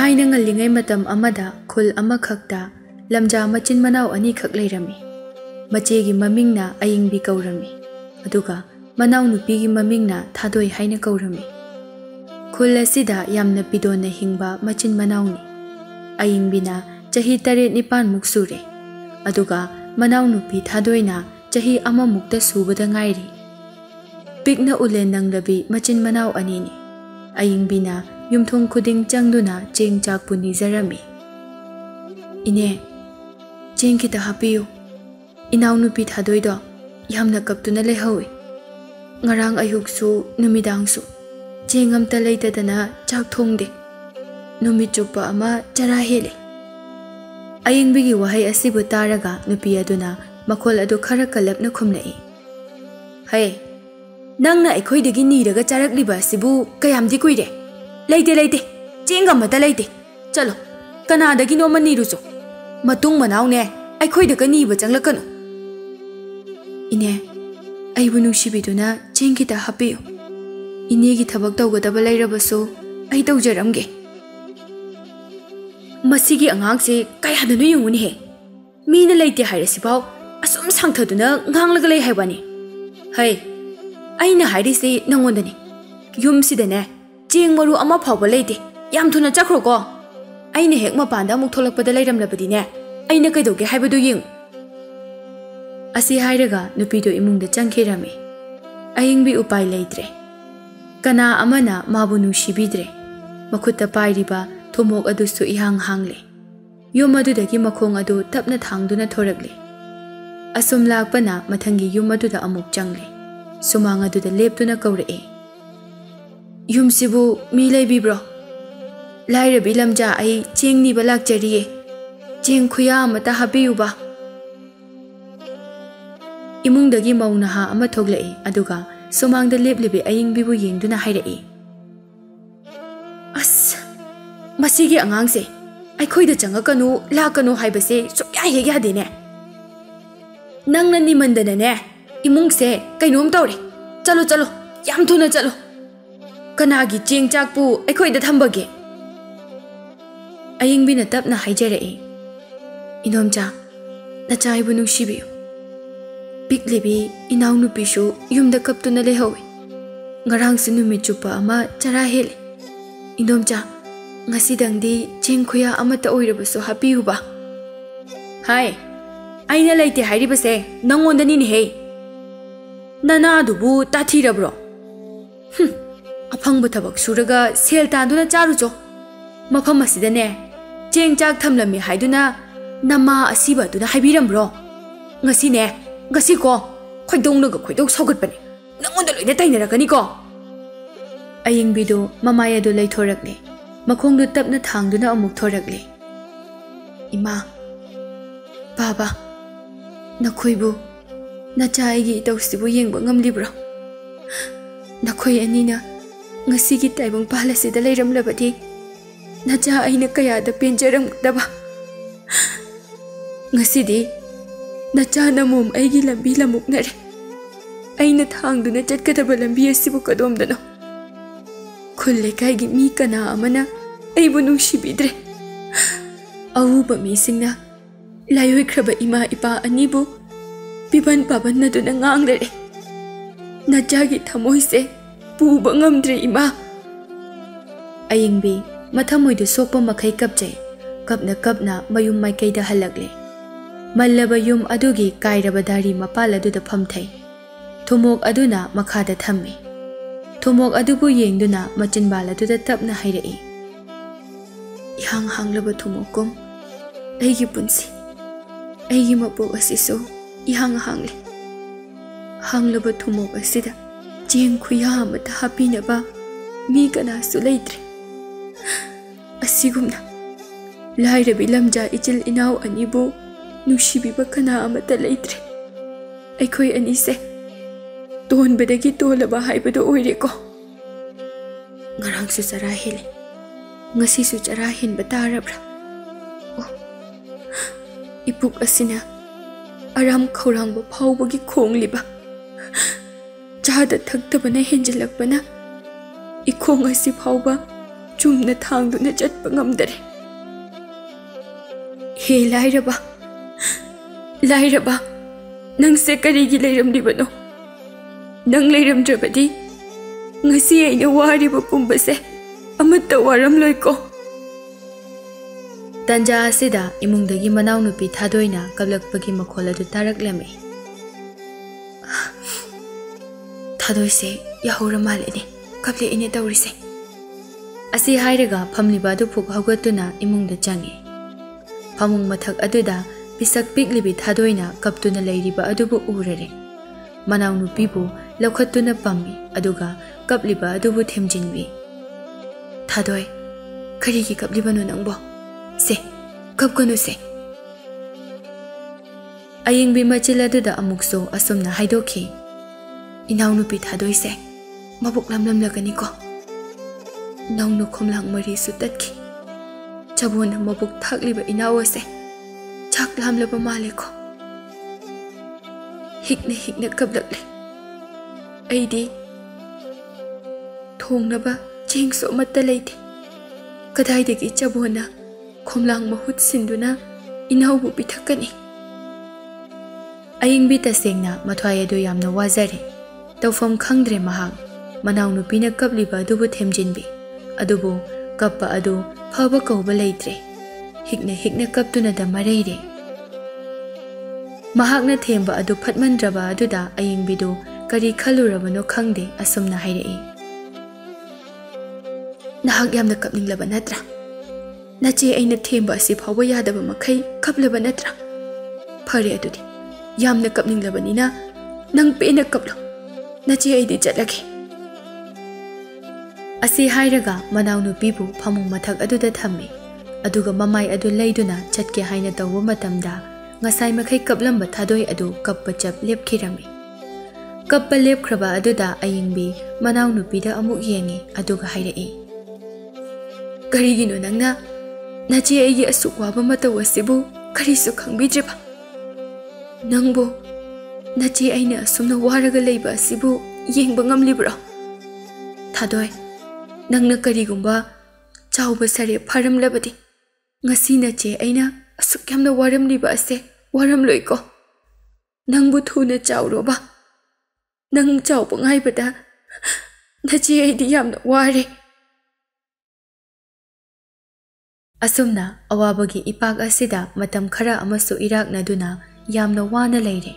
थाइना ngalingay matam amada khul amakhakta lamja machin manau ani khak leirami mache gi mamingna ayingbi kaurami aduga manau nupi gi mamingna thadoi haina kaurami khul asida yamna pidona hingba machin manauni ayingbina chahi 8-9 muk sure aduga manau nupi thadoina chahi ama mukta subada ngairi pikna ule nanglabi machin manau anini ayingbina yumthong khuding changduna cheng chak puni jarami ine cheng kita hapiu inaw nupi thadoi do yamna kaptuna lehawi ngarang ayuk su numidang su cheng amta leitadana chak thongde numi chupa ama chara hele ayingbi gi wahai asibu taraga nupi aduna makhol adu khara kalapna khumlai hai nangna ekhoi degi niraga charak liba sibu kayam di kuire leite leite chenga mata leite chalo kana dagi no mani ruso matung manau ne ekhoi da kani ba changla kanu ine aibu nushibiduna chengi ta hapiyo ine gi thabak tawgadaba leirabaso ai tawjaramge masigi angang se kaya danu yunguni he mina leite hairasibaw asum sangthaduna nganglaga lei haibani hai aina hairisi nangondani yumsidane cheng maru ama phawba leite yam thuna chakro ko aina hek mapanda muk tholakpada leiramlabadine aina kaidoge haibadu ying asi hairaga nupido imungda changkhirami ayingbi upai leitre kana amana mabu nushibidre makhutta pairiba thomok adusu ihang hangle yum adudagi makhong adu tapna thangduna thorakle asum lakpana mathangi yum aduda amuk changle sumang aduda leptuna kaurae yum sibu mi leibibro lairabi lamja ai chengni balak chariye cheng khuya mata habiyuba imungdagi mauna ha ama thoglai aduga sumangda leplibi ayingbibu yengduna hairai as masigi angangse aikhoida changakanu lakanu haibase sokya hege hadene nangna ni mandana ne imungse kainom tawre chalo chalo yam thuna chalo kanagi cheng chakpu aikhoida thambage ayingbina tapna haijarai inomcha nachaibu nungsibiyu piklebi inaw nupisu yumda kaptuna lehawi ngarang sinumi chupa ama chara hele inomcha ngasidangdi cheng khuya amata oirabaso hapiuba hai aina leite hairibase nangondani ni he nana dubu tathirabro afangba thabak suraga sel tanduna charucho mafam asidane cheng chak thamlami haiduna nama asiba duna haibiram bro ngasi ne ngasi ko khoidongnaga khoidok sogatpani nangonda loina tainaragani ko ayingbido mamaya do leithorakle makhongdu tapna thangduna amuk thorakle ima baba nakhoibu nachaigi tawsibu yengba ngamlibro nakhoi anina ngasigi taibang palasida leiramlabadi nacha aina kayada penjaram daba ngasidi nacha namum aigi lambi lamuk nare aina thangduna chatkadaba lambi asibu kadomdano khulle kaigi mi kana amana aibu nungshibidre awuba misingna layoi khraba ima ipa anibu piban paban naduna nganglare nachagi thamoise puba ngamdre ima ayingbi mathamoidu sokpa makhai kapjai kapna mayum maikaida halakle mallaba yum adugi kairaba dari mapal aduda phamthai thumok aduna makhada thammi thumok adubu yengduna machin bala aduda tapna hairai ihang hanglaba thumokom aigi punsi aigi mapok asiso ihang hangle hanglaba thumok asida cheng khuya amata hapinaba mi kana su leitre asigumna lairabi lamja ichil inaw anibu nushibiba kana amata leitre aikhoi anise ton bedagi tolaba haibado oireko ngarang su chara hele ngasi su chara hin batarabra ipuk asina aram khorang ba phawbagi khongliba chada thaktabana henjilakbana ikhong asi phawba chumna thangduna chatpa ngamdare. He lairaba nang se karigi leiramdibano. Nang leiramdrabadi ngasi aina wariba pumbase amatta waramloi ko. Tanja asida imungdagi manaw nupi thadoina kablakpagi makhol adu taraklame. Thadoi se yahura malene kable ine tawrise. Asi hairaga phamliba adu phuk haugatuna imungda changi. Phamung mathak aduda pisak piklibi thadoina kaptuna leiriba adubu urare. Manaw nupibu laukhatuna pammi aduga kapliba adubu themjinbi. Thadoi karigi kaplibano nangbo. Se kapkanu se. Ayingbi machil aduda amukso asumna haidokhi. Inaw nupi thadoi se mabuk lamlam lagani ko. Naw nu khomlang mari su tatki. Chabona mabuk thakliba inaw se. Chak lamlaba male ko. Hikna kablakle. Aidi thongnaba chengso matta leite. Kadaidagi chabona khomlang mahut sinduna inawbu pithakani. Ayingbi tasengna mathwai adu yamna wazare. Tawfam khangdre mahak manaw nupina kapliba adubu themjinbi. Adubu kappa adu phaba kauba leitre. Hikna kaptuna da mareire. Mahakna themba adu phatmandraba aduda ayingbidu kari khalurabano khangde asumna hairei. Nahak yamna kapninglaba natra. Nache aina themba asi phawba yadaba makhai kaplaba natra. Phare adudi yamna kapninglabanina nang pena kaplo. Nache aidi chatlake. Asi hairaga manaw nupibu phamung mathak aduda thammi. Aduga mamai adu leiduna chatke haina tawwa matamda ngasai makhai kaplamba thadoi adu kappa chap lepkhirami. Kappa lepkhraba aduda ayingbi manaw nupida amuk yengi aduga hairei. Karigino nangna nache aigi asuk waba mataw asibu karisu khangbidriba. Nangbo nache aina asumna waraga leiba asibu yengba ngamlibra. Thadoi nangna karigumba chawba sare pharamlabadi ngasi nache aina asuk yamna waramliba ase waramloi ko. Nangbu thuna chawroba. Nang chawba ngaibada nache aidi yamna ware. Asumna awabagi ipak asida matam khara amasu irak naduna yamna wana leire.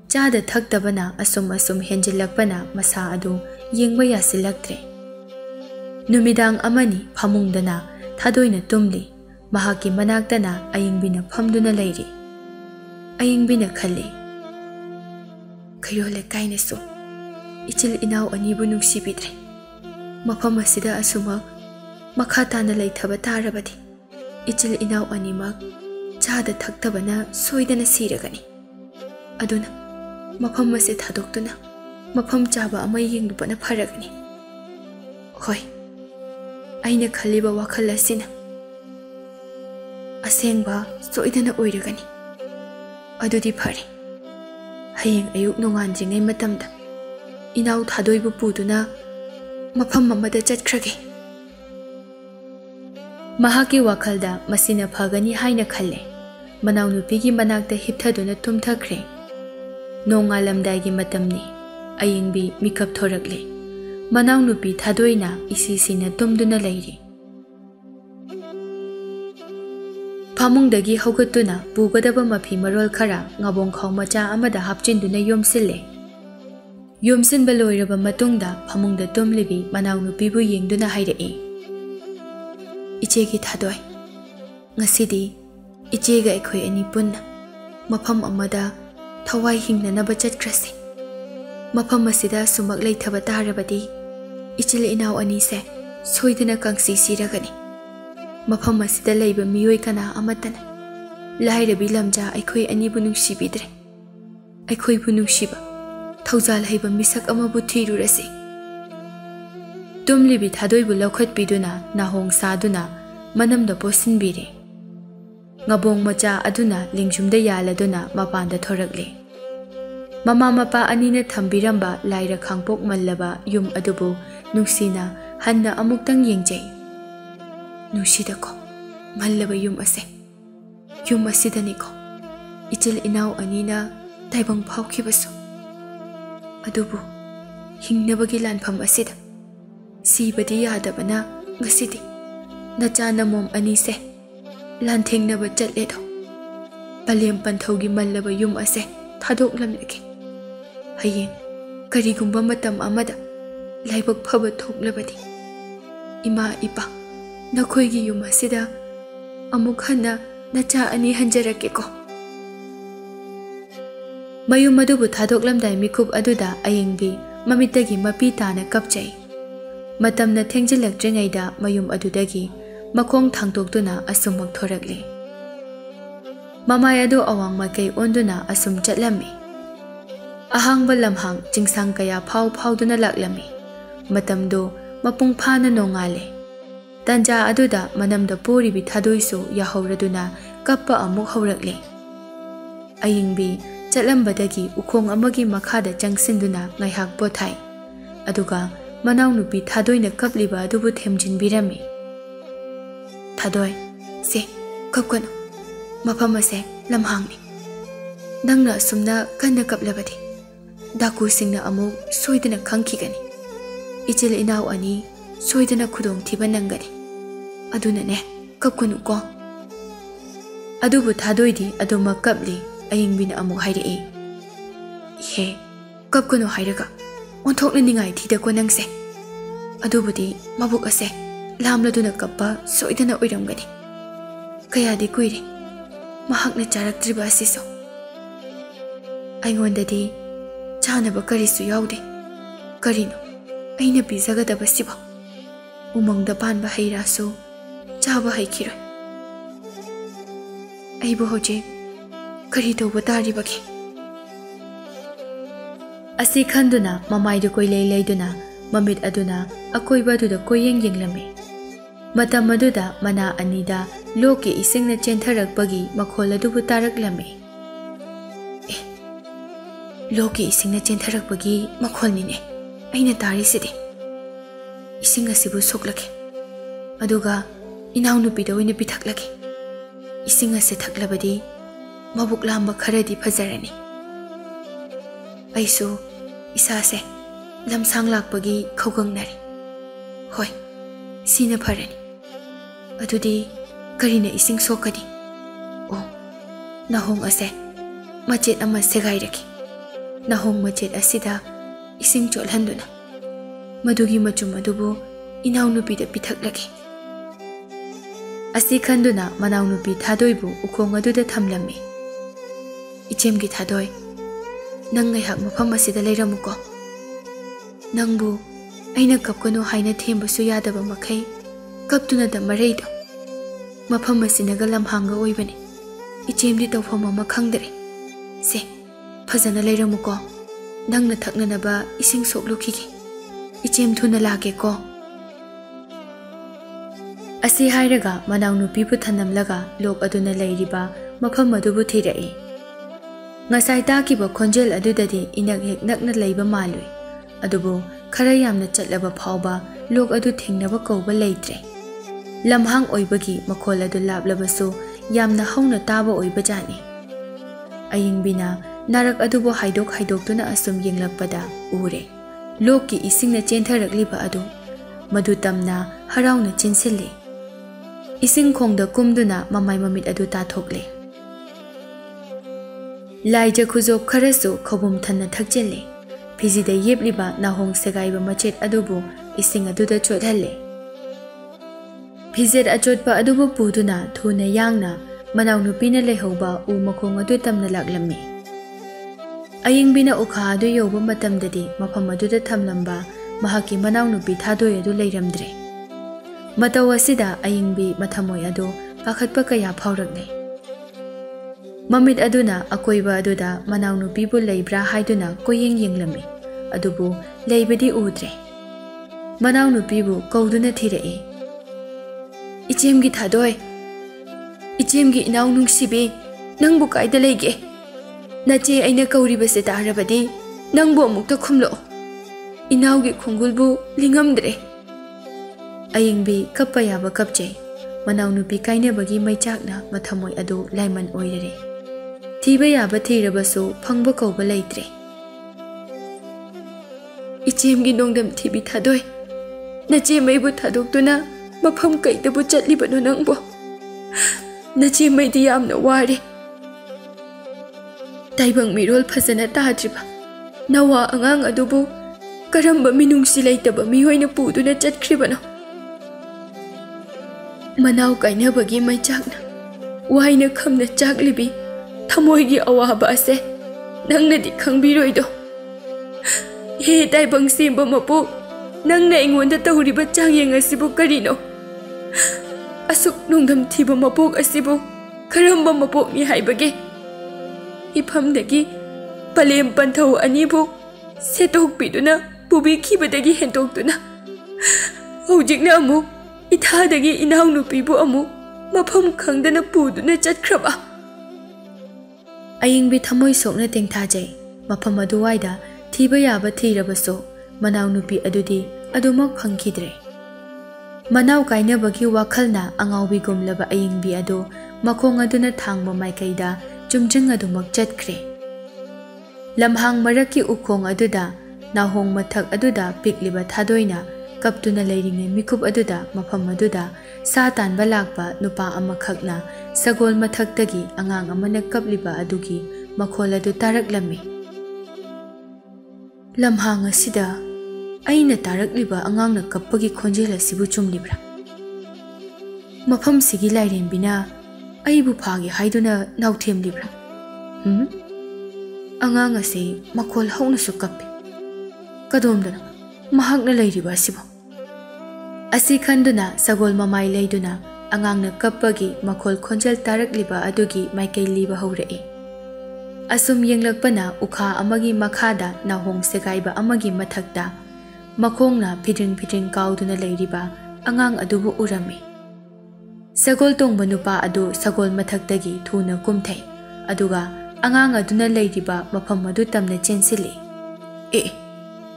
Chada thaktabana asum henjilakpana masa adu yengba yasilaktre. Numidang amani phamungdana thadoina tumli. Mahaki manaktana ayingbina phamduna leiri. Ayingbina khali. Kayole kainasu. Ichil inaw anibu nungsibidre. Mafam asida asumak makhatana leithaba tarabadi. Ichil inaw animak chada thaktabana soidana siragani. Aduna mafam ase thadoktuna mafam chaba ama yengdupana pharagani. Hoi aina khaliba wakhal asina asengba soidana oiragani. Adudi phare. Hayeng ayuk nonganjingai matamda inaw thadoibu puduna mafam amada chatkrage. Mahaki wakhalda masina phagani haina khalle. Manaw nupigi manakta hipthaduna tumthakre. Nongalamdaigi matamni ayingbi mikap thorakle. Manaw nupi thadoina isisina tumduna leiri. Phamungdagi haugatuna pugadaba mafi marol khara ngabong khaw macha amada hapchinduna yomsille. Yomsinba loiraba matungda phamungda tumlibi manaw nupibu yengduna hairei. Ichegi thadoi ngasidi ichega ekhoi ani punna mafam amada thawai hingnanaba chatkrasi. Mafam asida sumak leithaba tarabadi ichil inaw ani se soidana kangsi siragani. Mafam asida leiba miyoi kana amatana lairabi lamja ekhoi ani bu nungsibidre. Ekhoi bu nungsiba thawjal haiba misak amabu thirurasi. Tumlibi thadoibu laukhatpiduna nahong saduna manamda posinbire. Ngabong macha aduna lingchumda yaladuna mapanda thorakle. Mama mapa anina thambiramba laira khangpok mallaba yum adubu nuksina hanna amuktang yengjai. नुसीदको मल्लब युम असे युम असिदनिको इचिल इनाव अनीना ताइबंग फाउखिबसु अदुबु हिंगनबगी लानफम असिदा सीबदी यादबना ngasidi nacha namom ani se lanthengna chatle do palem panthogi mallaba yum ase thadok lamleke hayeng karigumba matam amada laibak phaba thoklabadi ima ipa nakhoigi yum asida amuk hana nacha ani hanjarake ko mayum adubu thadoklamdai mikub aduda ayengbi mamitagi mapi tana kapchai matamna thengjilakdringaida mayum adudagi makong thangtokduna asummak thorakle mamai adu awang makai onduna asum chatlami ahangba lamhang chingsang kaya phau-phauduna laklami matamdo mapung phana nongale tanja aduda manamda poribi thadoisu yahauraduna kappa amuk haurakle ayingbi chatlambadagi ukhong amagi makhada changsinduna ngaihak pothai aduga manaw nupi thadoina kapliba adubu themjinbirami thadoy se kapkano mafam ase lamhangni nangna sumna kanna kaplabadi daku singna amu soidana khangkhigani ichil inaw ani soidana khudong thiba nangani aduna ne kapkanu ko adubu thadoidi aduma kapli ayingbina amu hairi he kapkanu hairaga onthokna ningai thida ko nangse adubudi mabuk ase lamladuna kappa soidana oiramgani kayadi kuiri mahakna charaktriba asiso aingondadi chanaba karisu yaude karino aina bizagadaba siba umangda panba hairasu chaba haikiroi aibu hoje kari toba taribaki asi khanduna mamaidu koilei leiduna mamit aduna akoiba duda koyeng yenglami matam aduda mana anida loki isingna chentharakpagi makhol adubu taraklami loki isingna chentharakpagi makholni ne aina tarisidi ising asibu soklake aduga inaw nupi da oina pithaklake ising ase thaklabadi mabuk lamba kharadi phajarani aisu isase lamsang lakpagi khaugangnari hoi sina pharani adudi karina ising sokadi o nahong ase machet ama segairaki nahong machet asida ising cholhanduna madugi machum adubu inaw nupi da pithaklaki asi khanduna manaw nupi thadoibu ukhong aduda thamlami ichemgi thadoi nang ngai hak mafam asida leiramuko nangbu aina kapkano haina thembasu yadaba makai kaptuna da mareido mafam asinaga lamhanga oibani ichemdi tawfam ama khangdare se phajana leiramuko nangna thaknanaba ising soklukhigi ichem thuna lage ko asi hairaga manaw nupi bu thanamlaga lok aduna leiriba mafam adubu thirai ngasai takiba khonjel adudadi inak hek nakna leiba malui adubu khara yamna chatlaba phawba lok adu thingnaba kawba leitre lamhang oibagi makhol adu lablabasu yamna hauna taba oiba jani ayingbina narak adubu haidok tuna asum yenglakpada ure lokki isingna chentharakliba adu madu tamna harauna chinsille ising khongda kumduna mamai mamit adu ta thokle laija khuzok kharasu khobum thanna thakjelle phijida yebliba nahong segaiba machet adubu ising aduda chodhalle phijet achotpa adubu puduna thuna yangna manaw nupina lehoba u makhong adu tamna laklami ayingbina ukha adu yoba matamdadi mafam aduda thamlamba mahaki manaw nupi thadoi adu leiramdre mataw asida ayingbi mathamoi adu pakhatpa kaya phaurakne mamit aduna akoiba aduda manaw nupi bu leibra haiduna koyeng yenglami adubu leibadi udre manaw nupi bu kauduna thirai ichemgi thadoi ichemgi inaw nungsibi nangbu kaida leige nache aina kauriba se tarabadi nangbu amukta khumlo inawgi khungulbu lingamdre ayingbi kappa yaba kapje ꯃꯅꯥꯎꯅꯨꯄꯤ ꯀꯥꯏꯅꯕꯒꯤ ꯃꯩꯆꯥꯛꯅ ꯃꯊꯃꯣꯏ ꯑꯗꯨ ꯂꯥꯏꯃꯟ ꯑꯣꯏꯔꯦ꯫ ꯊꯤꯕ ꯌꯥꯕ ꯊꯤꯔꯕꯁꯨ ꯐꯪꯕ ꯀꯧꯕ ꯂꯩꯇ꯭ꯔꯦ꯫ ꯏꯆꯦꯝꯒꯤ ꯅꯣꯡꯗꯝ ꯊꯤꯕꯤ ꯊꯥꯗꯣꯏ, ꯅꯆꯦꯃꯩꯕꯨ ꯊꯥꯗꯣꯛꯇꯨꯅ ꯃꯐꯝ ꯀꯩꯗꯕꯨ ꯆꯠꯂꯤꯕꯅꯣ ꯅꯪꯕꯨ? ꯅꯆꯦꯃꯩꯗꯤ ꯌꯥꯝꯅ ꯋꯥꯔꯦ꯫ ꯇꯥꯏꯕꯪ ꯃꯤꯔꯣꯜ ꯐꯖꯅ ꯇꯥꯗ꯭ꯔꯤꯕ ꯅꯋꯥ ꯑꯉꯥꯡ ꯑꯗꯨꯕꯨ ꯀꯔꯝꯕ ꯃꯤꯅꯨꯡꯁꯤ ꯂꯩꯇꯕ ꯃꯤꯑꯣꯏꯅ ꯄꯨꯗꯨꯅ ꯆꯠꯈ꯭ꯔꯤꯕꯅꯣ? ꯃꯅꯥꯎ ꯀꯥꯏꯅꯕꯒꯤ ꯃꯩꯆꯥꯛꯅ ꯋꯥꯏꯅ ꯈꯝꯅ ꯆꯥꯛꯂꯤꯕꯤ ꯊꯃꯣꯏꯒꯤ ꯑꯋꯥꯕ ꯑꯁꯦ ꯅꯪꯅꯗꯤ ꯈꯪꯕꯤꯔꯣꯏꯗꯣ꯫ ꯍꯦ ꯇꯥꯏꯕꯪ ꯁꯦꯝꯕ ꯃꯄꯨ, ꯅꯪꯅ ꯑꯩꯉꯣꯟꯗ ꯇꯧꯔꯤꯕ ꯆꯥꯡꯌꯦꯡ ꯑꯁꯤꯕꯨ ꯀꯔꯤꯅꯣ? ꯑꯁꯨꯛ ꯅꯣꯡꯗꯝ ꯊꯤꯕ ꯃꯄꯣꯛ ꯑꯁꯤꯕꯨ ꯀꯔꯝꯕ ꯃꯄꯣꯛꯅꯤ ꯍꯥꯏꯕꯒꯦ? ꯏꯐꯝꯗꯒꯤ ꯄꯂꯦꯝ ꯄꯟꯊꯧ ꯑꯅꯤꯕꯨ ꯁꯦꯠꯇꯣꯛꯄꯤꯗꯨꯅ ꯄꯨꯕꯤꯈꯤꯕꯗꯒꯤ ꯍꯦꯟꯇꯣꯛꯇꯨꯅ ꯍꯧꯖꯤꯛꯅ ꯑꯃꯨꯛ ꯏꯊꯥꯗꯒꯤ ꯏꯅꯥꯎꯅꯨꯄꯤꯕꯨ ꯑꯃꯨꯛ ꯃꯐꯝ ꯈꯪꯗꯅ ꯄꯨꯗꯨꯅ ꯆꯠꯈ꯭ꯔꯕ? ꯑꯏꯪꯕꯤ ꯊꯃꯣꯏ ꯁꯣꯛꯅ ꯇꯦꯡꯊꯥꯖꯩ꯫ ꯃꯐꯝ ꯑꯗꯨꯋꯥꯏꯗ ꯊꯤꯕ ꯌꯥꯕ ꯊꯤꯔꯕꯁꯨ ꯃꯅꯥꯎꯅꯨꯄꯤ ꯑꯗꯨꯗꯤ ꯑꯗꯨꯃꯛ ꯐꯪꯈꯤꯗ꯭ꯔꯦ꯫ ꯃꯅꯥꯎ ꯀꯥꯏꯅꯕꯒꯤ ꯋꯥꯈꯜꯅ ꯑꯉꯥꯎꯕꯤꯒꯨꯝꯂꯕ ꯑꯏꯪꯕꯤ ꯑꯗꯨ ꯃꯈꯣꯡ ꯑꯗꯨꯅ ꯊꯥꯡꯕ ꯃꯥꯏꯀꯩꯗ ꯆꯨꯝꯗ꯭ꯔꯤꯡ ꯑꯗꯨꯃꯛ ꯆꯠꯈ꯭ꯔꯦ꯫ ꯂꯝꯍꯥꯡ ꯃꯔꯛꯀꯤ ꯎꯈꯣꯡ ꯑꯗꯨꯗ ꯅꯥꯍꯣꯡ ꯃꯊꯛ ꯑꯗꯨꯗ ꯄꯤꯛꯂꯤꯕ ꯊꯥꯗꯣꯏꯅ ꯀꯞꯇꯨꯅ ꯂꯩꯔꯤꯉꯩ ꯃꯤꯀꯨꯞ ꯑꯗꯨꯗ ꯃꯐꯝ ꯑꯗꯨꯗ ꯁꯥ ꯇꯥꯟꯕ ꯂꯥꯛꯄ ꯅꯨꯄꯥ ꯑꯃꯈꯛꯅ ꯁꯒꯣꯜ ꯃꯊꯛꯇꯒꯤ ꯑꯉꯥꯡ ꯑꯃꯅ ꯀꯞꯂꯤꯕ ꯑꯗꯨꯒꯤ ꯃꯈꯣꯜ ꯑꯗꯨ ꯇꯥꯔꯛꯂꯝꯃꯤ꯫ ꯂꯝꯍꯥꯡ ꯑꯁꯤꯗ ꯑꯩꯅ ꯇꯥꯔꯛꯂꯤꯕ ꯑꯉꯥꯡꯅ ꯀꯞꯄꯒꯤ ꯈꯣꯟꯖꯦꯜ ꯑꯁꯤꯕꯨ ꯆꯨꯝꯂꯤꯕ꯭ꯔꯥ? ꯃꯐꯝꯁꯤꯒꯤ ꯂꯥꯏꯔꯦꯝꯕꯤꯅ ꯑꯩꯕꯨ ꯐꯥꯒꯦ ꯍꯥꯏꯗꯨꯅ ꯅꯥꯎꯊꯦꯝꯂꯤꯕ꯭ꯔꯥ? ꯑꯉꯥꯡ ꯑꯁꯤ ꯃꯈꯣꯜ ꯍꯧꯅꯁꯨ ꯀꯞꯄꯤ꯫ ꯀꯗꯣꯝꯗꯅꯣ ꯃꯍꯥꯛꯅ ꯂꯩꯔꯤꯕ ꯑꯁꯤꯕꯨ? ꯑꯁꯤ ꯈꯟꯗꯨꯅ ꯁꯒꯣꯜ ꯃꯃꯥꯏ ꯂꯩꯗꯨꯅ ꯑꯉꯥꯡꯅ ꯀꯞꯄꯒꯤ ꯃꯈꯣꯜ ꯈꯣꯟꯖꯦꯜ ꯇꯥꯔꯛꯂꯤꯕ ꯑꯗꯨꯒꯤ ꯃꯥꯏꯀꯩ ꯂꯤꯕ ꯍꯧꯔꯛꯏ꯫ ꯑꯁꯨꯝ ꯌꯦꯡꯂꯛꯄꯅ ꯎꯈꯥ ꯑꯃꯒꯤ ꯃꯈꯥꯗ ꯅꯥꯍꯣꯡ ꯁꯦꯒꯥꯏꯕ ꯑꯃꯒꯤ ꯃꯊꯛꯇ ꯃꯈꯣꯡꯅ ꯐꯤꯗ꯭ꯔꯤꯡ ꯐꯤꯗ꯭ꯔꯤꯡ ꯀꯥꯎꯗꯨꯅ ꯂꯩꯔꯤꯕ ꯑꯉꯥꯡ ꯑꯗꯨꯕꯨ ꯎꯔꯝꯃꯤ꯫ ꯁꯒꯣꯜ ꯇꯣꯡꯕ ꯅꯨꯄꯥ ꯑꯗꯨ ꯁꯒꯣꯜ ꯃꯊꯛꯇꯒꯤ ꯊꯨꯅ ꯀꯨꯝꯊꯩ, ꯑꯗꯨꯒ ꯑꯉꯥꯡ ꯑꯗꯨꯅ ꯂꯩꯔꯤꯕ ꯃꯐꯝ ꯑꯗꯨ ꯇꯝꯅ ꯆꯦꯟꯁꯤꯜꯂꯤ꯫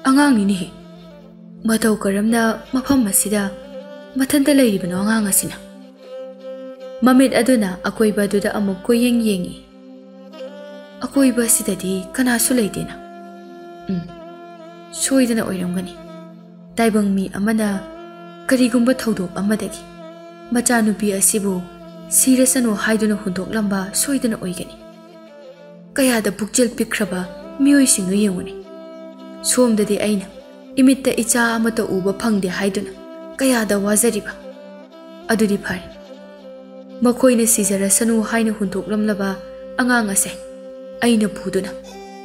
ꯑꯉꯥꯡꯅꯤꯅꯦꯍꯦ! ꯃꯇꯧ ꯀꯔꯝꯅ ꯃꯐꯝ ꯑꯁꯤꯗ ꯃꯊꯟꯇ ꯂꯩꯔꯤꯕꯅꯣ ꯑꯉꯥꯡ ꯑꯁꯤꯅ? ꯃꯃꯤꯠ ꯑꯗꯨꯅ ꯑꯀꯣꯏꯕ ꯑꯗꯨꯗ ꯑꯃꯨꯛ ꯀꯣꯏꯌꯦꯡ ꯌꯦꯡꯉꯤ꯫ ꯑꯀꯣꯏꯕ ꯑꯁꯤꯗꯗꯤ ꯀꯅꯥꯁꯨ ꯂꯩꯇꯦꯅ꯫ ꯁꯣꯏꯗꯅ ꯑꯣꯏꯔꯝꯒꯅꯤ ꯇꯥꯏꯕꯪ ꯃꯤ ꯑꯃꯅ ꯀꯔꯤꯒꯨꯝꯕ ꯊꯧꯗꯣꯛ ꯑꯃꯗꯒꯤ ꯃꯆꯥꯅꯨꯄꯤ ꯑꯁꯤꯕꯨ ꯁꯤꯔꯁꯅꯨ ꯍꯥꯏꯗꯨꯅ ꯍꯨꯟꯗꯣꯛꯂꯝꯕ ꯁꯣꯏꯗꯅ ꯑꯣꯏꯒꯅꯤ꯫ ꯀꯌꯥꯗ ꯄꯨꯛꯆꯦꯜ ꯄꯤꯛꯈ꯭ꯔꯕ ꯃꯤꯑꯣꯏꯁꯤꯡꯅꯣ ꯌꯦꯡꯉꯨꯅꯤ꯫ ꯁꯣꯝꯗꯗꯤ ꯑꯩꯅ ꯏꯃꯤꯠꯇ ꯏꯆꯥ ꯑꯃꯠꯇ ꯎꯕ ꯐꯪꯗꯦ ꯍꯥꯏꯗꯨꯅ ꯀꯌꯥꯗ ꯋꯥꯖꯔꯤꯕ꯫ ꯑꯗꯨꯗꯤ ꯐꯔꯦ, ꯃꯈꯣꯏꯅ ꯁꯤꯖꯔꯁꯅꯨ ꯍꯥꯏꯅ ꯍꯨꯟꯗꯣꯛꯂꯝꯂꯕ ꯑꯉꯥꯡ ꯑꯁꯦ ꯑꯩꯅ ꯄꯨꯗꯨꯅ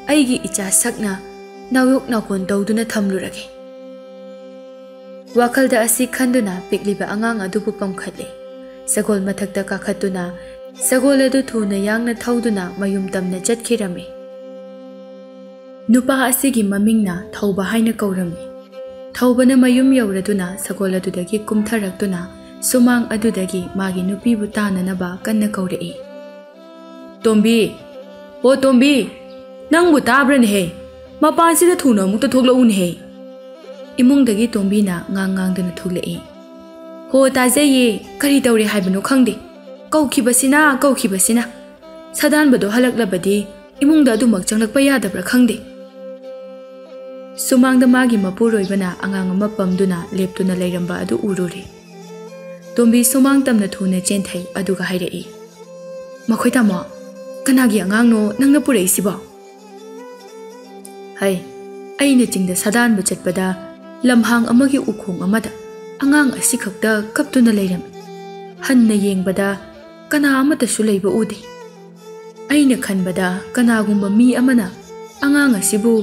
ꯑꯩꯒꯤ ꯏꯆꯥ ꯁꯛꯅ ꯅꯥꯌꯣꯛ ꯅꯥꯀꯣꯟ ꯇꯧꯗꯨꯅ ꯊꯝꯂꯨꯔꯒꯦ꯫ ꯋꯥꯈꯜꯗ ꯑꯁꯤ ꯈꯟꯗꯨꯅ ꯄꯤꯛꯂꯤꯕ ꯑꯉꯥꯡ ꯑꯗꯨꯕꯨ ꯄꯝꯈꯠꯂꯤ꯫ ꯁꯒꯣꯜ ꯃꯊꯛꯇ ꯀꯥꯈꯠꯇꯨꯅ ꯁꯒꯣꯜ ꯑꯗꯨ ꯊꯨꯅ ꯌꯥꯡꯅ ꯊꯧꯗꯨꯅ ꯃꯌꯨꯝ ꯇꯝꯅ ꯆꯠꯈꯤꯔꯝꯃꯤ꯫ ꯅꯨꯄꯥ ꯑꯁꯤꯒꯤ ꯃꯃꯤꯡꯅ ꯊꯧꯕ ꯍꯥꯏꯅ ꯀꯧꯔꯝꯃꯤ꯫ ꯊꯧꯕꯅ ꯃꯌꯨꯝ ꯌꯧꯔꯗꯨꯅ ꯁꯒꯣꯜ ꯑꯗꯨꯗꯒꯤ ꯀꯨꯝꯊꯔꯛꯇꯨꯅ ꯁꯨꯃꯥꯡ ꯑꯗꯨꯗꯒꯤ ꯃꯥꯒꯤ ꯅꯨꯄꯤꯕꯨ ꯇꯥꯅꯅꯕ ꯀꯟꯅ ꯀꯧꯔꯛꯏ꯫ ꯇꯣꯝꯕꯤ! ꯑꯣ ꯇꯣꯝꯕꯤ! ꯅꯪꯕꯨ ꯇꯥꯕ꯭ꯔꯅꯦꯍꯦ? ꯃꯄꯥꯟꯁꯤꯗ ꯊꯨꯅ ꯑꯃꯨꯛꯇ ꯊꯣꯛꯂꯛꯎꯅꯦꯍꯦ! ꯏꯃꯨꯡꯗꯒꯤ ꯇꯣꯝꯕꯤꯅ ꯉꯥꯡꯗꯨꯅ ꯊꯣꯛꯂꯛꯏ꯫ ꯍꯣ ꯇꯥꯖꯩꯌꯦ, ꯀꯔꯤ ꯇꯧꯔꯦ ꯍꯥꯏꯕꯅꯣ ꯈꯪꯗꯦ꯫ ꯀꯧꯈꯤꯕꯁꯤꯅ ꯁꯥꯗꯥꯟꯕꯗꯣ ꯍꯜꯂꯛꯂꯕꯗꯤ ꯏꯃꯨꯡꯗ ꯑꯗꯨꯃꯛ ꯆꯪꯂꯛꯄ ꯌꯥꯗꯕ꯭ꯔꯥ ꯈꯪꯗꯦ꯫ ꯁꯨꯃꯥꯡꯗ ꯃꯥꯒꯤ ꯃꯄꯨꯔꯣꯏꯕꯅ ꯑꯉꯥꯡ ꯑꯃ ꯄꯝꯗꯨꯅ ꯂꯦꯞꯇꯨꯅ ꯂꯩꯔꯝꯕ ꯑꯗꯨ ꯎꯔꯨꯔꯦ꯫ ꯇꯣꯝꯕꯤ ꯁꯨꯃꯥꯡ ꯇꯝꯅ ꯊꯨꯅ ꯆꯦꯟꯊꯩ, ꯑꯗꯨꯒ ꯍꯥꯏꯔꯛꯏ, ꯃꯈꯣꯏ ꯇꯥꯃꯣ, ꯀꯅꯥꯒꯤ ꯑꯉꯥꯡꯅꯣ ꯅꯪꯅ ꯄꯨꯔꯛꯏꯁꯤꯕꯣ? ꯑꯩꯅ ꯆꯤꯡꯗ ꯁꯥꯗꯥꯟꯕ ꯆꯠꯄꯗ ꯂꯝꯍꯥꯡ ꯑꯃꯒꯤ ꯎꯈꯣꯡ ꯑꯃꯗ ꯑꯉꯥꯡ ꯑꯁꯤ ꯈꯛꯇ ꯀꯞꯇꯨꯅ ꯂꯩꯔꯝꯃꯤ꯫ ꯍꯟꯅ ꯌꯦꯡꯕꯗ ꯀꯅꯥ ꯑꯃꯠꯇꯁꯨ ꯂꯩꯕ ꯎꯗꯦ꯫ ꯑꯩꯅ ꯈꯟꯕꯗ ꯀꯅꯥꯒꯨꯝꯕ ꯃꯤ ꯑꯃꯅ ꯑꯉꯥꯡ ꯑꯁꯤꯕꯨ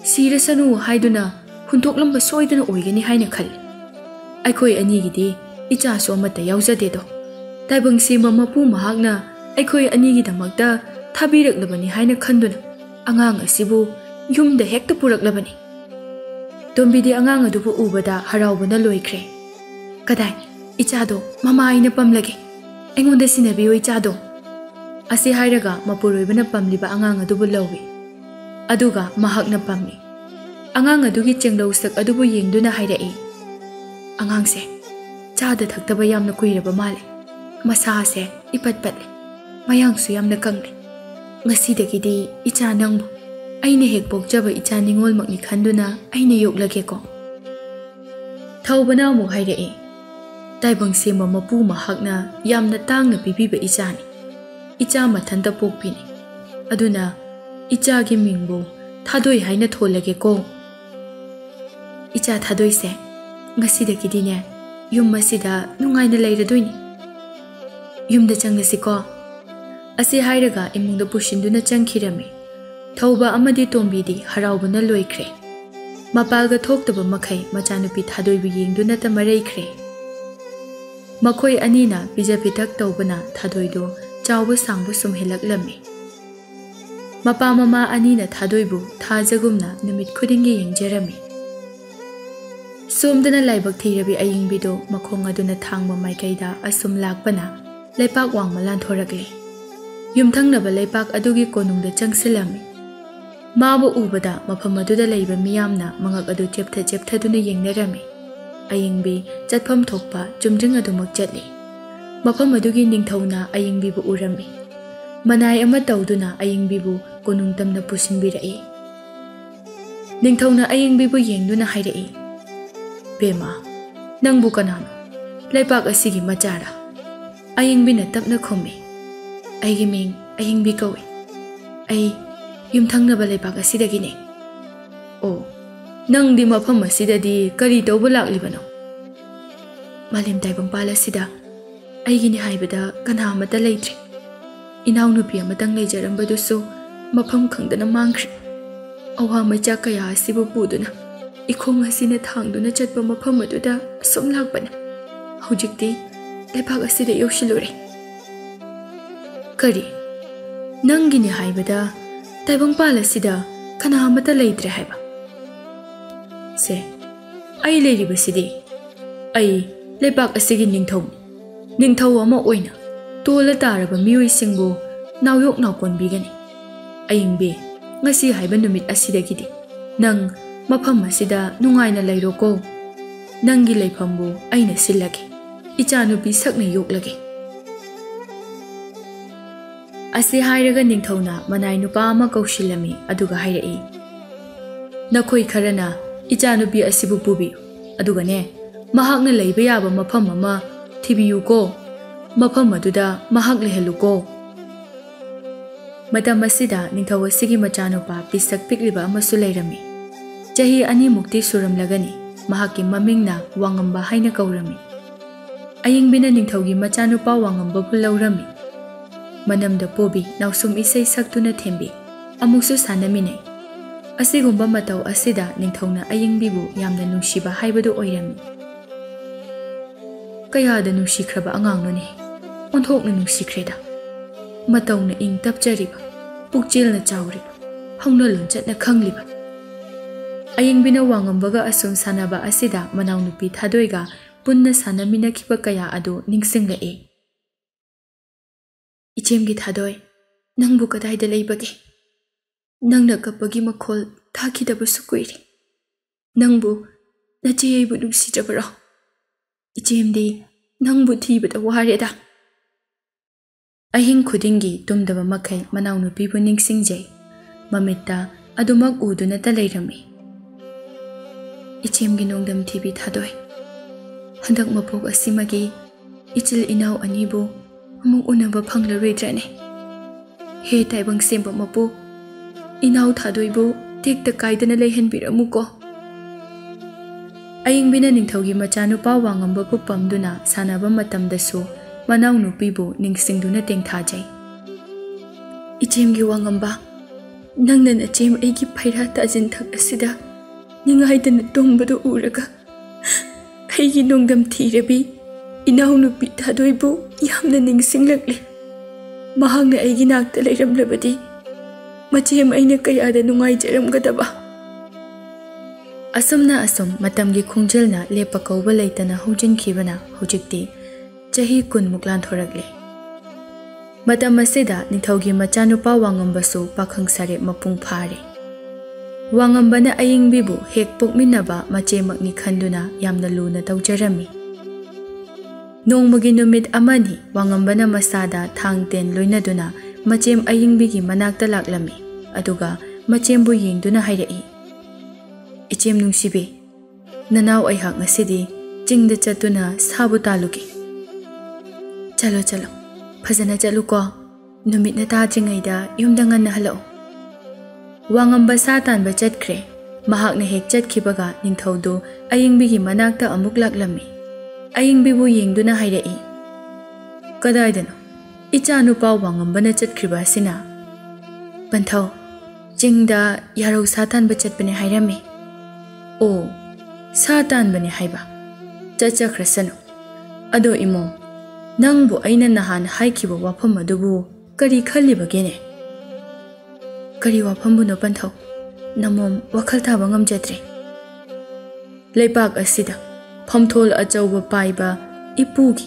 ꯁꯤꯔꯁꯅꯨ ꯍꯥꯏꯗꯨꯅ ꯍꯨꯟꯗꯣꯛꯂꯝꯕ ꯁꯣꯏꯗꯅ ꯑꯣꯏꯒꯅꯤ ꯍꯥꯏꯅ ꯈꯜꯂꯤ꯫ ꯑꯩꯈꯣꯏ ꯑꯅꯤꯒꯤꯗꯤ ꯏꯆꯥꯁꯨ ꯑꯃꯠꯇ ꯌꯥꯎꯖꯗꯦꯗꯣ꯫ ꯇꯥꯏꯕꯪ ꯁꯦꯝꯕ ꯃꯄꯨ ꯃꯍꯥꯛꯅ ꯑꯩꯈꯣꯏ ꯑꯅꯤꯒꯤꯗꯃꯛꯇ ꯊꯥꯕꯤꯔꯛꯂꯕꯅꯤ ꯍꯥꯏꯅ ꯈꯟꯗꯨꯅ ꯑꯉꯥꯡ ꯑꯁꯤꯕꯨ ꯌꯨꯝꯗ ꯍꯦꯛꯇ ꯄꯨꯔꯛꯂꯕꯅꯤ꯫ ꯇꯣꯝꯕꯤꯗꯤ ꯑꯉꯥꯡ ꯑꯗꯨꯕꯨ ꯎꯕꯗ ꯍꯔꯥꯎꯕꯅ ꯂꯣꯏꯈ꯭ꯔꯦ꯫ ꯀꯗꯥꯏ, ꯏꯆꯥꯗꯣ ꯃꯃꯥ ꯑꯩꯅ ꯄꯝꯂꯒꯦ, ꯑꯩꯉꯣꯟꯗ ꯁꯤꯟꯅꯕꯤꯌꯨ ꯏꯆꯥꯗꯣ꯫ ꯑꯁꯤ ꯍꯥꯏꯔꯒ ꯃꯄꯨꯔꯣꯏꯕꯅ ꯄꯝꯂꯤꯕ ꯑꯉꯥꯡ ꯑꯗꯨꯕꯨ ꯂꯧꯏ, ꯑꯗꯨꯒ ꯃꯍꯥꯛꯅ ꯄꯝꯃꯤ꯫ ꯑꯉꯥꯡ ꯑꯗꯨꯒꯤ ꯆꯦꯡꯂꯧꯁꯛ ꯑꯗꯨꯕꯨ ꯌꯦꯡꯗꯨꯅ ꯍꯥꯏꯔꯛꯏ, ꯑꯉꯥꯡꯁꯦ ꯆꯥꯗ ꯊꯛꯇꯕ ꯌꯥꯝꯅ ꯀꯨꯏꯔꯕ ꯃꯥꯜꯂꯦ꯫ masase ipatpatli mayangsu yamna kangli ngasidagidi icha nangbu aina hek pokjaba icha ningol makni khanduna aina yoklage ko thawbana mu haire e taibang sema mapu mahakna yamna tangna pipiba ichani icha mathanda pokpini aduna icha gi mingbu thadoi haina tholage ko icha thadoi se ngasidagidi ne yum masida nungaina leiradoini yumda changasi ko asi hairaga imungda pushinduna changkhirami thauba amadi tombidi haraubana loikre mapalga thoktaba makhai machanupi thadoibu yengduna tamareikre makhoi anina bijapitak tawbana thadoido chawba sangbu sumhelaklami mapa mama anina thadoibu thajagumna numit khudingi yengjerami somdana laibak thirabi ayingbido makhong aduna thangba maikaida asum lakpana leipak wangma lanthorakle yumthangnaba leipak adugi konungda changsilami mabu ubada mafam aduda leiba miyamna mangak adu chepthaduna yengnarami ayingbi chatpham thokpa chumjing adumak chatli mafam adugi ningthauna ayingbibu urami manai ama tawduna ayingbibu konungtamna pusinbirai ningthauna ayingbibu yengduna hairai bema nangbu kanano leipak asigi machara ayingbina tapna khomi aigi ming ayingbi kawi ai yumthangnaba leipak asidagine o nangdi mafam asidadi kari tawba laklibano malim taibang pala sida aigini haibada kana amata leitri inaw nupi amatang leijarambadusu mafam khangdana mangkhri awa macha kaya asibu puduna ikhong asina thangduna chatpa mafam aduda som lakbana hujikti leipak asida yoshilure kari nangini haibada taibang pala sida kana amata leitre haiba se ai leiriba sidi ai leipak asigi ningthau ama oina tola taraba mioi singbo nawyok nawkon bigani ayingbe ngasi haiba numit asidagidi nang mafam asida nungaina leiroko nangi leifambu aina sillage ichanupi sakna yoklage asi hairaga ningthauna manai nupa ama kaushilami aduga hairai nakhoi kharana ichanupi asibu pubi aduga ne mahakna leiba yaba mafam ama thibiyu ko mafam aduda mahak lehaluko matam asida ningthau asigi machanupa pisak pikliba amasu leirami chahi ani mukti suramlagani mahakki mamingna wangamba haina kaurami ayingbina ningthaugi machanupa wangamba pulaurami manamda pobi nausum isai saktuna thembi amuksu sanaminai asigumba matau asida ningthauna ayingbibu yamna nungsiba haibadu oirami kayada nungsikhraba angangnone onthokna nungsikhreda matawna ing tapchariba pukchilna chawriba hongna lonchatna khangliba ayingbina wangambaga asum sanaba asida manawnupi thadoiga punna sanaminakhiba kaya adu ningsinglae ichemgi thadoi nangbu kadaida leibage nangna kapagi makhol thakidaba sukuiri nangbu nacheibu nungsijabara ichemdi nangbu thibada wareda ahing khudingi tumdaba makai manawnupibu ningsingjai mamitta adumak uduna ta leirami ichemgi nongdam thibi thadoi handak mapok asimagi ichil inaw anibu amung unaba phanglaroidrane he taibang semba mapu inaw thadoibu tekta kaidana leihenbiramuko ayingbina ningthaugi machanupa wangamba pu pamduna sanaba matamdasu manaw nupibu ningsingduna tengthajai ichemgi wangamba nangna nachem aigi phaira tajin thak asida ningaidana tongbadu uraga aigi nongdam thirabi inaw nupi thadoibu yamna ningsinglakli mahangna aigi nakta leiramlabadi machem aina kayada nungaijaramgadaba asumna asum matamgi khungjelna lepa kauba leitana hujinkhibana hujikti chahi kun muklan thorakle matam asida nithaugi machanupa wangambasu pakhang sare mapung phare wangambana ayingbibu hek pokminaba machemakni khanduna yamna luna tawjarami Nongmagi numit amani wangambana masada thang ten loinaduna machem ayingbi gi manakta laklami aduga macembu yengduna hairei ichem nungsibe nanaw ai hak ngasidi chingda chatuna sabu taluki chalo chalo phajana chalu ko numit na ta jingaida yumda ngan na halo wangamba satan ba chatkre mahak na hek chatkhibaga ningthaudu ayingbi gi manakta amuk laklami ayingbi bu yengduna hairei kadaidano ichanu paw wangambana chatkriba sina panthau chingda yarau satan ba chatbane hairami o satan bane haiba chachakhrasano ado imo nangbu aina nahan haikiba wafam adubu kari khallibagene kari wafambu no panthau namom wakhal thaba ngamjadre leipak asida phamthol achauba paiba ipugi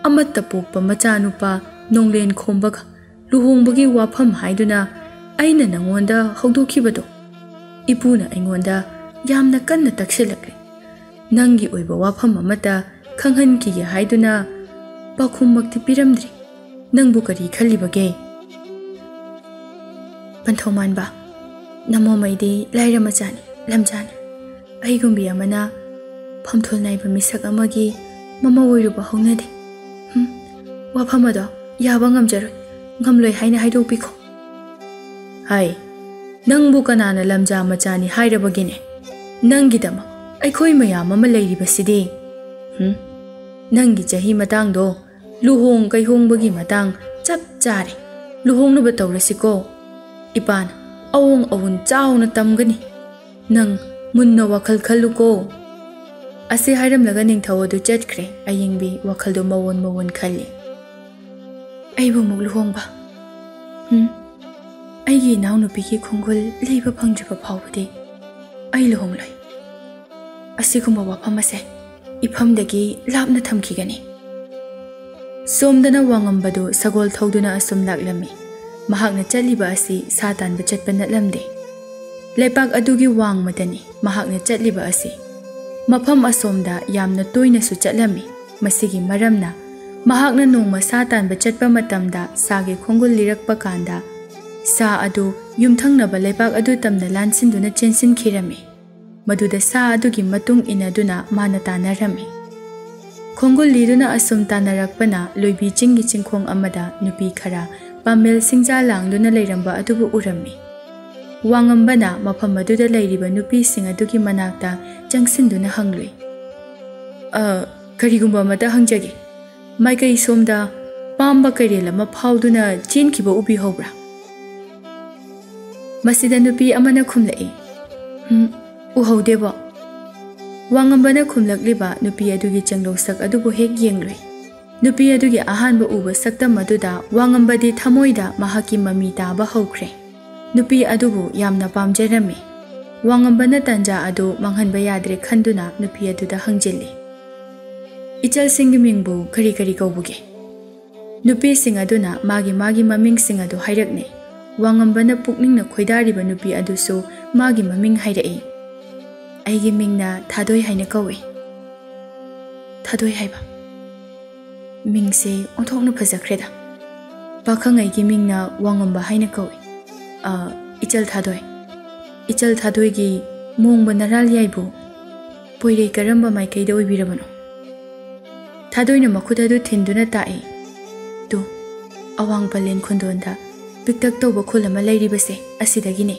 amatta pokpa machanupa nonglen khombaga luhongbagi wafam haiduna aina nangonda haudokhibado ipuna aingonda yamna kanna taksilakre nangi oiba wafam amata khanghan ki haiduna pakhummakti piramdri nangbu kari khallibage panthomanba namo maidi laira machani lamjani aigumbi amana phamthol naiba misak amagi mama oiruba hongnade wafamado yaba ngamjaroi ngamloi haina haidopikho hai nangbu kanana lamja machani hairabagine nangidama aikhoi mayam ama leiribasidi nangi chahi matangdo luhong kaihongbagi matang chap chare luhongnuba tawrasiko ipan awong awun chawna tamgani nang munna wakhal khalluko ase hairamlaga ningthau adu chatkre ayingbi wakhaldo mawon khalli aibu muk luhongba aigi naunupi ki khungul leiba phangjiba phawbadi ai luhongloi asigumba wafamase ifamdagi lapna thamkhigani somdana wangambadu sagol thauduna asum laklami mahakna chaliba asi satan ba chatpa natlamde leipak adugi wangmadani mahakna chaliba asi mafam asomda yamna toina su chatlami masigi maramna mahakna nongma satan ba chatpa matamda sage khongul lirakpa kanda sa adu yumthangnaba leipak adu tamna lansinduna chensin khirami maduda sa adugi matung inaduna mana tanarami khongul liduna asum tanarakpana loibi chingi chingkhong amada nupi khara pamel singja langduna leiramba adubu urami wangambana mafam aduda leiriba nupi sing adugi manakta changsinduna hangloi karigumba mata hangjage maikai somda pamba kairela ma phauduna chenkhiba ubi hobra masida nupi amana khumlai uhaudeba wangambana khumlakliba nupi adugi changlosak adubu hek yengloi nupi adugi ahanba uba saktam aduda wangambadi thamoida mahaki mami taba haukhre nupi adubu yamna pamjarami wangambana tanja adu manghanba yadre khanduna nupi aduda hangjilli ichal singi mingbu kari kaubuge nupi sing aduna magi maming sing adu hairakne wangambana pukningna khoidariba nupi adusu magi maming hairai aigi mingna thadoi haina kawi thadoi haiba mingse onthokna phajakreda pakhang aigi mingna wangamba haina kawi ichal thadoi gi mongba naral yaibu poire karamba maikaida oibirabano thadoina makhuda du thinduna tae tu awang palen khundonda piktak toba khulama leiribase asidagine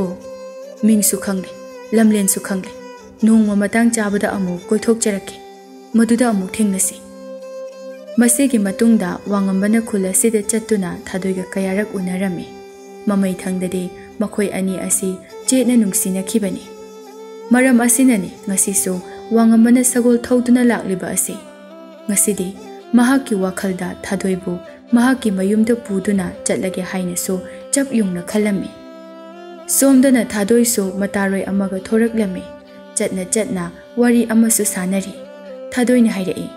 o mingsu khangle lamlen su khangle nongma matang chabada amu koithok charake maduda amu thengnasi masigi matungda wangambana khula sida chattuna thadoiga kayarak unarami mamai thangdade makhoi ani asi chetna nungsina khibani maram asinani ngasisu wangambana sagol thauduna lakliba asi ngasidi mahaki wakhalda thadoibu mahaki mayumda puduna chatlage hainasu chap yungna khalami somdana thadoisu mataroi amaga thoraklami chatna wari amasu sanari thadoina hairai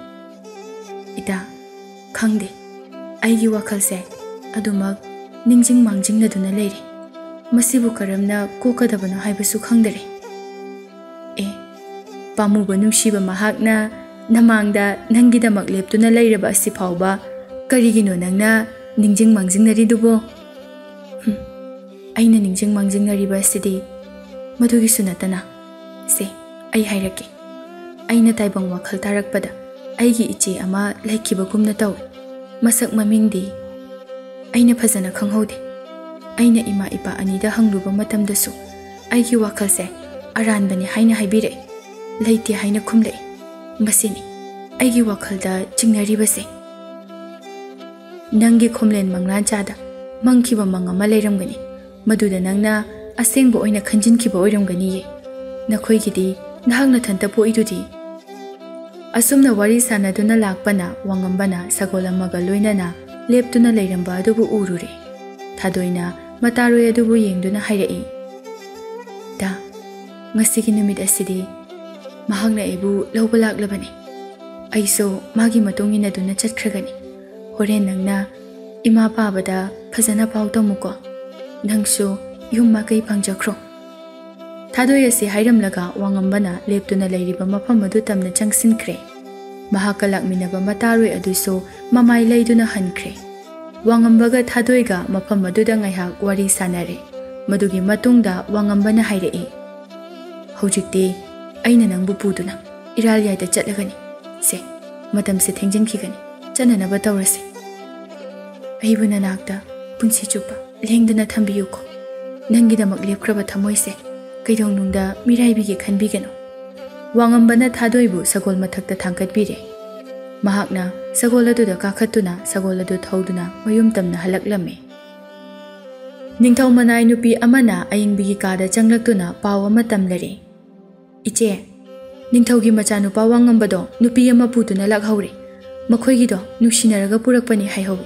ita khangde aigi wakhalse adumak ningjing mangjing na duna leiri masibu karamna kokadabano haibasu khangdare pamuba nungsiba mahakna नमांगदा नंगीदमक लेप्तुना लैरबा असि फावबा करिगिनो नंगना निंजिंग मांजिंगनरिदुबो अइना निंजिंग मांजिंगनरिबा सिदि मधुगिसु नतना से अइ हाइरके अइना ताइबंग वाखल तारकपदा अइगी इचे अमा लैखिबगुमना तौवे मसक ममिंगदी अइना फजना खंगहौदे अइना इमा इपा अनिदा हंगलुबा मतमदसु अइगी वाखलसे अरानबने हाइना हाइबिरे लैते हाइना खुमले मसिनी अइगी वाखलदा चिंगनरिबसे नंगी खुमलेन मंगलान चादा मंगखिबा मंग अमा लैरमगनी मदुदा नंगना असेंगबो ओइना खंजिनखिबा ओइरमगनीये नखोइगिदी नहांगना थंता पोइदुदी असुमना वारी सानादुना लाकपना वांगंबना सगोल अमगा लोइनाना लेप्तुना लैरंबा अदुबु उरुरे थादोइना मतारोय अदुबु येंगदुना हाइरई दा ngasiगी नुमित असिदी महांगना एबु लौबा लाक्लबने अइसो मागी मतोंगिना दुना चटख्रगनी होरेन नंगना इमा पाबदा फजना पाउ तमुको नंगसो युम माकै फंगजख्रो थादोय असे हाइरमलगा वांगंबना लेप्तुना लैरिबा मफम अदु तमना चंगसिनख्रे महाका लाकमिनबा मतारोय अदुसो ममाई लैदुना हनख्रे वांगंबगा थादोयगा मफम अदुदा ngaiha wari sanare मदुगी मतुंगदा वांगंबना हाइरई हौजिकते अइना नंगबु पुदुना इरालियादा चटलगनी से मतम से थेंजिनखिगनी चननबा तौरसे अइबुना नाकदा पुंसि चुपा लेंगदना थंबियुको नंगिदमक लेपख्रबा थमोइसे कैदौनुंगदा मिराइबिगे खनबिगनो वांगंबना थादोइबु सगोल मथक्ता थांकटबिरे महाकना सगोल अदुदा काखतुना सगोल अदु थौदुना मयुम तमना हलक्लमे निंगथौ मनाई नुपी अमना अयिंगबिगी कादा चंगलक्तुना पाव अमा तमलरे इचे निंगथौगी मचानुपा वांगंबदो नुपी अमा पुतुना लाखौरे मखोइगिदो नुसिनरगा पुरकपनि हाइहौ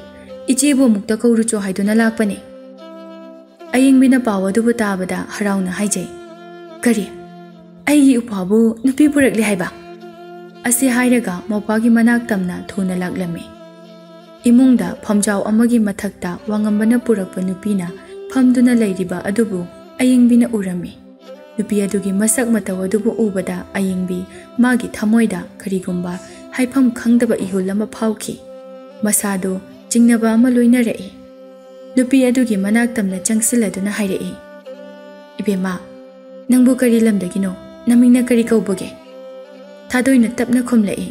इचेबु मुक्ता कौरुचो हाइदुना लाकपनि अयिंगबिना पाव अदुबु ताबदा हराउना हाइजै करी अइगी उपाबु नुपी पुरकले हाइबा असे हाइरगा मोपागी मनाक तमना थुना लाक्लमे इमुंगदा फमजाव अमगी मथक्ता वांगंबना पुरकप नुपीना फमदुना लैरिबा अदुबु अयिंगबिना उरमे नुपी अदुगी मसक मतव अदुबु उबदा अयिंगबी मागी थमोइदा करिगुंबा हाइफम खंगदबा इहुल अमा फाउखी मसादो चिंगनबा अमा लोइनरई नुपी अदुगी मनाक तमना चंगसिलदुना हाइरई इबेमा नंगबु करी लमदगिनो नमिंगना करी कौबगे थादोइना तपना खुमलई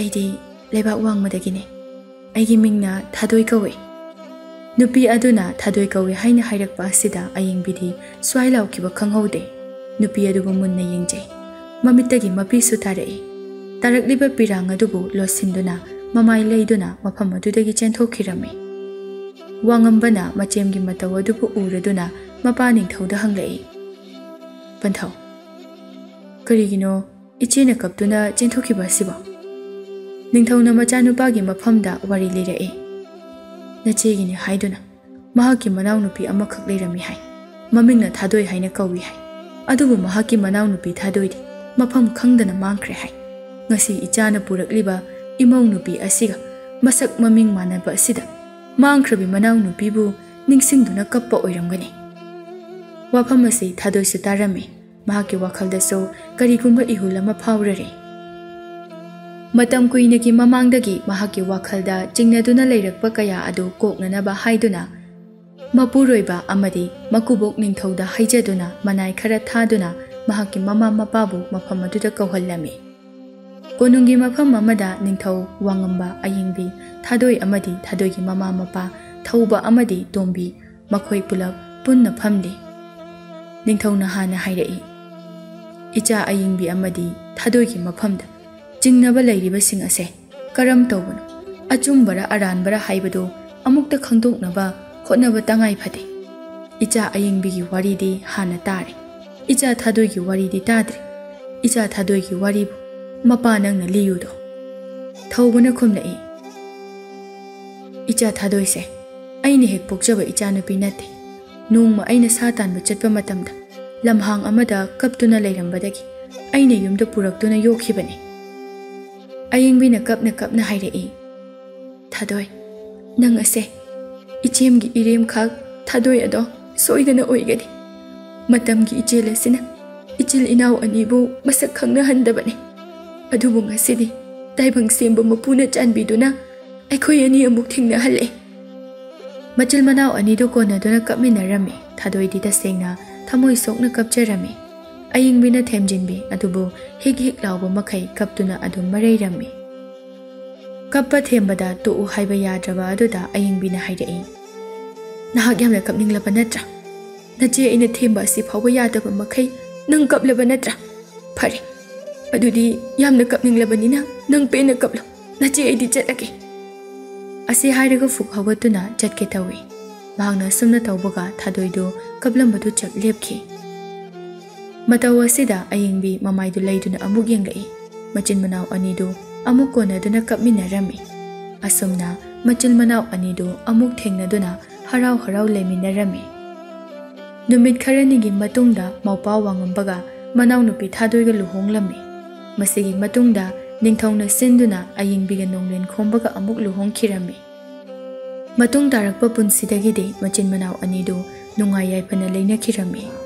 अइदी लेबाक वांगमदगिने अइगी मिंगना थादोइ कौवे नुपी अदुना थादोइ कौवे हाइना हाइरकपा असिदा अयिंगबिदी स्वाइ लाउखिबा खंगहौदे नुपी अदुबु मुन्ना येंगजै ममित्तगी मपीसु तारई तारकलिबा पिरांग अदुबु लोसिंदुना ममाई लैदुना मफम अदुदगी चेंथोखिरमे वांगंबना मचेमगी मतव अदुबु उरदुना मपा निंगथौदा हंगलई पंथौ करिगिनो इचेना कपतुना चेंथोखिबा सिबो निंगथौना मचानुपागी मफमदा वारी लेरई नचेगिनी हाइदुना महाकी मनाव नुपी अमखक लेरमी हाइ ममिंगना थादोइ हाइना कौवी हाइ अदुबु महाकी मनाव नुपी थादोइदि मफम खंगदना मांगख्रे high ngasi ichana purakliba imau nupi asiga masak maming manaba asida mangkhrabi manaw nupi bu ningsingduna kappa oiramgani wafam asi thadoi su tarame mahaki wakhalda so karigumba ihulama phaurare matam kuinagi mamangdagi mahaki wakhalda jingnaduna leirakpa kaya adu koknanaba haiduna mapuroiba amadi makubok ningthauda haijaduna manai khara thaduna mahaki mama mapabu mafam aduda kauhallami कोनुंगी मफम अमदा निंगथौ वांगंबा अयिंगबी थादोइ अमदी थादोइगी ममा मपा थौबा अमदी तोंबी मखोइ पुलप पुन्ना फमदे निंगथौना हाना हाइरई इचा अयिंगबी अमदी थादोइगी मफमदा चिंगनबा लैरिबसिंग असे करम तौबनो अचुमबरा अरानबरा हाइबदो अमुक्ता खंदोकनबा होटनबा तंगाइ फदे इचा अयिंगबीगी वारीदी हाना तारे इचा थादोइगी वारीदी ताद्रे इचा थादोइगी वारीबु मपा नंगना लियुदो थौबना खुमलई इचा थादोइसे अइने हेक पोक्चबा इचा नुपी नते नोंगमा अइना सा तानबा चटपा मतमदा लमहांग अमदा कपतुना लैरंबदगी अइने युमदा पुरक्तुना योखिबने अयिंगबिना कपना कपना हाइरई थादोइ नंग असे इचेमगी इरेम खाक थादोइ अदो सोइदना ओइगनी मतमगी इचेलसिना इचिल इनाव अनिबु मसक खंगना हंदबने ꯑꯗꯨꯕꯨ ꯉꯁꯤꯗꯤ ꯇꯥꯏꯕꯪ ꯁꯦꯝꯕ ꯃꯄꯨꯅ ꯆꯥꯟꯕꯤꯗꯨꯅ ꯑꯩꯈꯣꯏ ꯑꯅꯤ ꯑꯃꯨꯛ ꯊꯦꯡꯅꯍꯜꯂꯦ꯫ ꯃꯆꯤꯜ ꯃꯅꯥꯎ ꯑꯅꯤꯗꯨ ꯀꯣꯟꯅꯗꯨꯅ ꯀꯞꯃꯤꯟꯅꯔꯝꯃꯤ꯫ ꯊꯥꯗꯣꯏꯗꯤ ꯇꯁꯦꯡꯅ ꯊꯃꯣꯏ ꯁꯣꯛꯅ ꯀꯞꯆꯔꯝꯃꯤ꯫ ꯑꯏꯪꯕꯤꯅ ꯊꯦꯝꯖꯤꯟꯕꯤ ꯑꯗꯨꯕꯨ ꯍꯤꯛ ꯍꯤꯛ ꯂꯥꯎꯕ ꯃꯈꯩ ꯀꯞꯇꯨꯅ ꯑꯗꯨꯝ ꯃꯔꯩꯔꯝꯃꯤ꯫ ꯀꯞꯄ ꯊꯦꯝꯕꯗ ꯇꯣꯛꯎ ꯍꯥꯏꯕ ꯌꯥꯗ꯭ꯔꯕ ꯑꯗꯨꯗ ꯑꯏꯪꯕꯤꯅ ꯍꯥꯏꯔꯛꯏ, "ꯅꯍꯥꯛ ꯌꯥꯝꯅ ꯀꯞꯅꯤꯡꯂꯕ ꯅꯠꯇ꯭ꯔꯥ? ꯅꯆꯦ ꯑꯩꯅ ꯊꯦꯝꯕ ꯑꯁꯤ ꯐꯥꯎꯕ ꯌꯥꯗꯕ ꯃꯈꯩ ꯅꯪ ꯀꯞꯂꯕ ꯅꯠꯇ꯭ꯔꯥ? ꯐꯔꯦ, ꯑꯗꯨꯗꯤ ꯌꯥꯝꯅ ꯀꯞꯅꯤꯡꯂꯕꯅꯤꯅ ꯅꯪ ꯄꯦꯟꯅ ꯀꯞꯂꯣ, ꯅꯆꯦ ꯑꯩꯗꯤ ꯆꯠꯂꯒꯦ"꯫ ꯑꯁꯤ ꯍꯥꯏꯔꯒ ꯐꯨꯛ ꯍꯧꯒꯠꯇꯨꯅ ꯆꯠꯀꯦ ꯇꯧꯏ꯫ ꯃꯍꯥꯛꯅ ꯑꯁꯨꯝꯅ ꯇꯧꯕꯒ ꯊꯥꯗꯣꯏꯗꯨ ꯀꯞꯂꯝꯕꯗꯨ ꯆꯞ ꯂꯦꯞꯈꯤ꯫ ꯃꯇꯧ ꯑꯁꯤꯗ ꯑꯏꯪꯕꯤ ꯃꯃꯥꯏꯗꯨ ꯂꯩꯗꯨꯅ ꯑꯃꯨꯛ ꯌꯦꯡꯂꯛꯏ꯫ ꯃꯆꯤꯟ ꯃꯅꯥꯎ ꯑꯅꯤꯗꯨ ꯑꯃꯨꯛ ꯀꯣꯟꯅꯗꯨꯅ ꯀꯞꯃꯤꯟꯅꯔꯝꯃꯤ꯫ ꯑꯁꯨꯝꯅ ꯃꯆꯤꯜ ꯃꯅꯥꯎ ꯑꯅꯤꯗꯨ ꯑꯃꯨꯛ ꯊꯦꯡꯅꯗꯨꯅ ꯍꯔꯥꯎ ꯍꯔꯥꯎ ꯂꯩꯃꯤꯟꯅꯔꯝꯃꯤ꯫ ꯅꯨꯃꯤꯠ ꯈꯔꯅꯤꯒꯤ ꯃꯇꯨꯡꯗ ꯃꯧꯄꯥ ꯋꯥꯉꯝꯕꯒ ꯃꯅꯥꯎꯅꯨꯄꯤ ꯊꯥꯗꯣꯏꯒ ꯂꯨꯍꯣꯡꯂꯝꯃꯤ꯫ ꯃꯁꯤꯒꯤ ꯃꯇꯨꯡꯗ ꯅꯤꯡꯊꯧꯅ ꯁꯤꯟꯗꯨꯅ ꯑꯏꯪꯕꯤꯒ ꯅꯣꯡꯂꯦꯟ ꯈꯣꯝꯕꯒ ꯑꯃꯨꯛ ꯂꯨꯍꯣꯡꯈꯤꯔꯝꯃꯤ꯫ ꯃꯇꯨꯡ ꯇꯥꯔꯛꯄ ꯄꯨꯟꯁꯤꯗꯒꯤꯗꯤ ꯃꯆꯤꯟ ꯃꯅꯥꯎ ꯑꯅꯤꯗꯨ ꯅꯨꯡꯉꯥꯏ ꯌꯥꯏꯐꯅ ꯂꯩꯅꯈꯤꯔꯝꯃꯤ꯫